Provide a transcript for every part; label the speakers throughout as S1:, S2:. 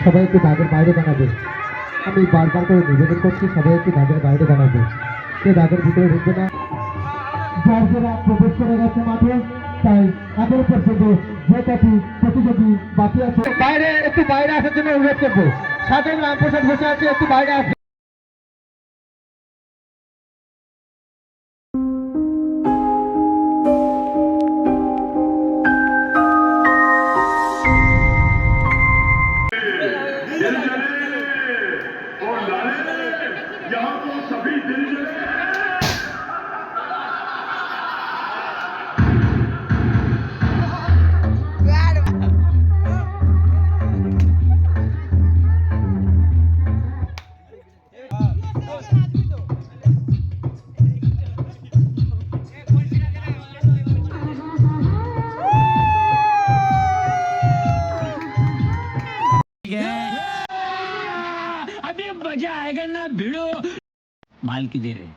S1: সবাই একটু দাগের বাইরে দাঁড়াবে। আমি বারবার করে নিবেদন করছি, সবাই একটু দাগের বাইরে দাঁড়াবে, সে দাগের ভিতরে ঢুকবে না। যারা প্রবেশ করে গেছে মাঠে, তাই এখনো পর্যন্ত যে কটি প্রতিযোগী বাকি আছে বাইরে একটু বাইরে আসার জন্য অনুরোধ করবো। সাধারণ রামপ্রসাদ বসে আছে, একটু বাইরে আসবে।
S2: अभी मजा आएगा ना भिड़ो माल की दे रहे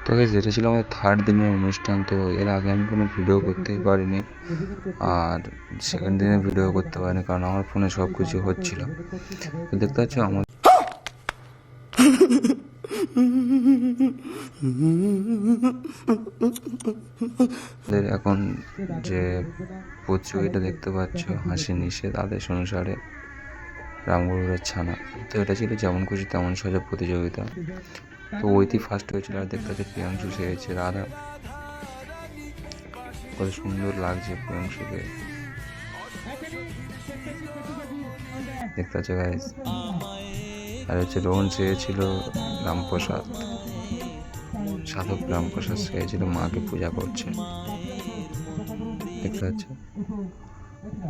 S3: তো গাইস এটা ছিল আমাদের থার্ড দিনের অনুষ্ঠান। তো এর আগে আমি কোনো ভিডিও করতেই পারিনি, আর সেকেন্ড দিনে ভিডিও করতে পারিনি কারণ আমার ফোনে সব কিছু হচ্ছিলো। তো দেখতে পাচ্ছ আমাদের এখন যে প্রতিযোগিতা দেখতে পাচ্ছ হাসি নিষেধ আদেশ অনুসারে রামগরুরের ছানা। তো এটা ছিল যেমন খুশি তেমন সাজা প্রতিযোগিতা। তো ওইটি ফার্স্ট হয়েছিল, আর দেখতে পাচ্ছি প্রিয়াংশু সেরেছে রাধা। কত সুন্দর লাগছে প্রিয়াংশুকে দেখতে পাচ্ছ গাইস। আর হচ্ছে রোহন সেরেছিল রামপ্রসাদ, সাধক রামপ্রসাদ সেরেছিল মাকে পূজা করছে দেখতে পাচ্ছ।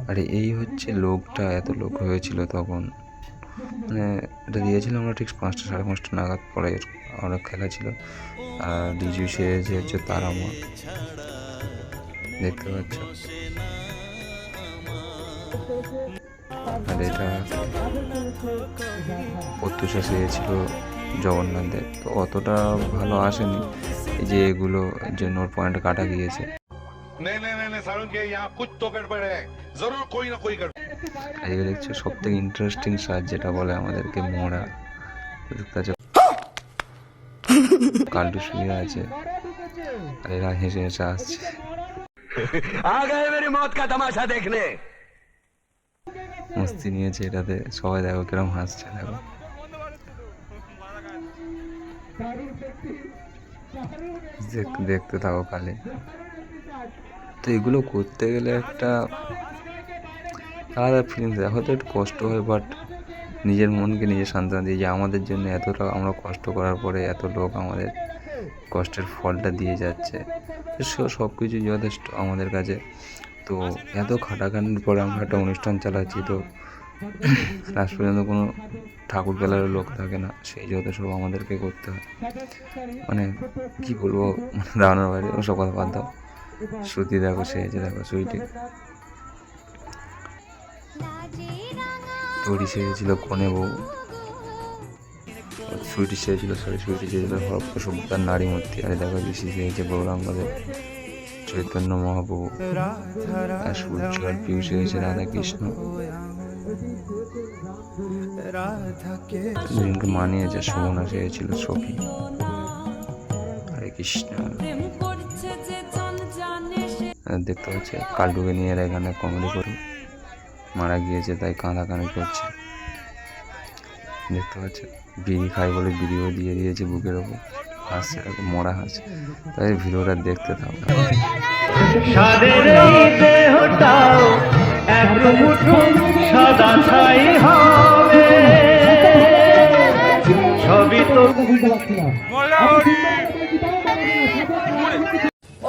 S3: আরে এই হচ্ছে লোকটা, এত লোক হয়েছিল তখন, মানে এটা দিয়েছিল আমরা ঠিক 5টা 5:30 নাগাদ, পরে আমরা খেলা ছিল। আর ডিজু সেরেছে হচ্ছে তারা মা দেখতে পাচ্ছ। আর এটা প্রত্যুষা সেরেছিল জগন্নাথদের। তো অতটা ভালো আসেনি, এই যে এগুলো এর জন্য ওর পয়েন্ট কাটা গিয়েছে। আজকে দেখছো সব থেকে ইন্টারেস্টিং সাজ যেটা বলে আমাদেরকে মোড়া দেখতে পাচ্ছ। কাল্টু শুয়ে আছে আর এরা হেসে হেসে আসছে। মস্তি নিয়েছে এটাতে, সবাই দেখো কিরম হাসছে, দেখো। দেখতে থাকো কালে। তো এগুলো করতে গেলে একটা আলাদা ফিলিংস হয়, হয়তো একটু কষ্ট হয়, বাট নিজের মনকে নিজে সান্ত্বনা দিয়ে যে আমাদের জন্য এতটা আমরা কষ্ট করার পরে এত লোক আমাদের কষ্টের ফলটা দিয়ে যাচ্ছে, সব কিছু যথেষ্ট আমাদের কাছে। তো এত খাটাখাটির পরে আমরা একটা অনুষ্ঠান চালাচ্ছি, তো লাস্ট পর্যন্ত কোনো ঠাকুর খেলার লোক থাকে না, সেই যত সব আমাদেরকে করতে হয়। মানে কি বলবো, মানে দাঁড়ানোর বাইরে ওসব কথা বাদ দাও। শ্রুতি দেখো, সে যে দেখো সুইটি তৈরি সেজেছিল কনে বউ, সুইটি সেজেছিল হরপ্পা সভ্যতার নারী মূর্তি। আর দেখো ঋষি সেজেছে গৌরাঙ্গদের চৈতন্য মহাপ্রভু, আর সূর্য আর পিউ সেজেছে রাধা কৃষ্ণ। দুজনকে মানিয়েছে, সুমনা সেজেছিল সখী। হরে কৃষ্ণ। দেখতে পাচ্ছে কাল্টুকে নিয়ে এরা এখানে কমেডি করে মারা গিয়েছে, তাই কাঁদাকানি করছে। দেখতে পাচ্ছে বিড়ি খাই বলে বিড়িও দিয়ে দিয়েছে বুকের ওপর, হাসছে, মরা হাসছে। তাই ভিডিওটা দেখতে থাকো।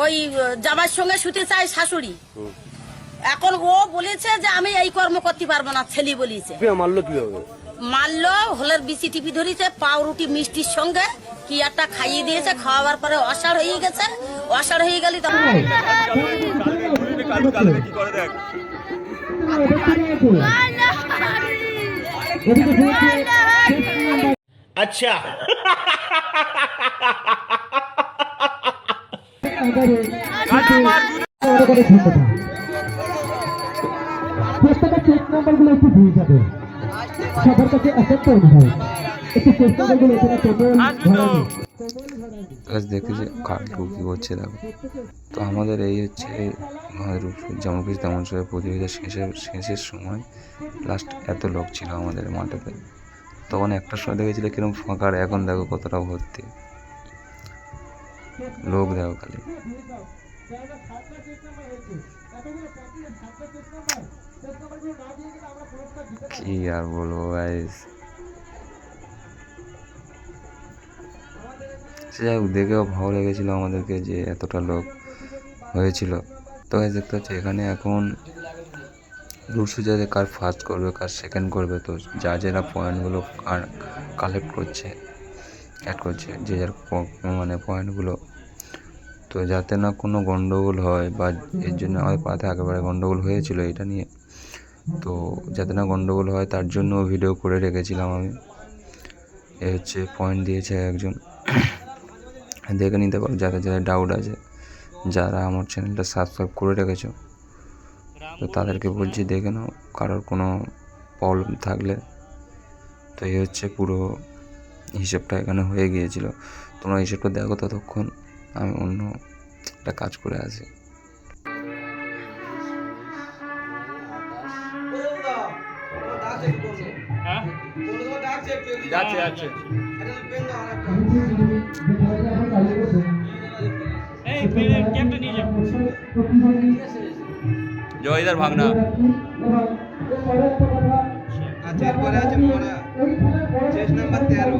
S4: ওই জামার সঙ্গে শুতে চাই শাশুড়ি, এখন ও বলেছে যে আমি এই কর্ম করতে পারবো না, ছেলে বলেছে। মারলো, হলের বিসি টিপি ধরেছে, পাউরুটি মিষ্টির সঙ্গে কি একটা খাইয়ে দিয়েছে, খাওয়াবার পরে অসাড় হয়ে গেছে। অসাড় হয়ে গেলে তখন
S2: अच्छा
S1: নাম্বারগুলো একটু দিয়ে যাবে সবার কাছে এফেক্ট অনুভব, একটু চেষ্টা করবেন এখানে
S3: দেখতে যে কাল্টু কী করছে দেখো। তো আমাদের এই হচ্ছে আমাদের যেমন কিছু তেমন সবাই প্রতিযোগিতা শেষের সময় লাস্ট এত লোক ছিল আমাদের মাঠেতে। তখন একটা সময় দেখেছিল কিরকম ফাঁকা, আর এখন দেখো কতটা ভর্তি লোক, দেখো খালি। কি আর বলবো গাইস, সে যাই হোক, দেখেও ভালো লেগেছিলো আমাদেরকে যে এতটা লোক হয়েছিল। তো গাইস দেখতে হচ্ছে এখানে এখন রুলস যাতে কার ফার্স্ট করবে কার সেকেন্ড করবে, তো যারা পয়েন্টগুলো কালেক্ট করছে, অ্যাড করছে যে যার মানে পয়েন্টগুলো, তো যাতে না কোনো গন্ডগোল হয়, বা এর জন্য আমাদের পাড়াতে একেবারে গন্ডগোল হয়েছিল এটা নিয়ে। তো যাতে না গন্ডগোল হয় তার জন্য ভিডিও করে রেখেছিলাম আমি। এ হচ্ছে পয়েন্ট দিয়েছে একজন, দেখে নিতে পারো যাদের যাদের ডাউট আছে। যারা আমার চ্যানেলটা সাবস্ক্রাইব করে রেখেছো তো তাদেরকে বলছি দেখে নাও, কারোর কোনো প্রবলেম থাকলে। তো এই হচ্ছে পুরো হিসেবটা এখানে হয়ে গিয়েছিল, তোমরা হিসেবটা দেখো, ততক্ষণ আমি অন্য একটা কাজ করে আসি। জয়দার ভাগনা
S5: আচ্ছা, এরপরে আছে মোরা, চেস নাম্বার 13।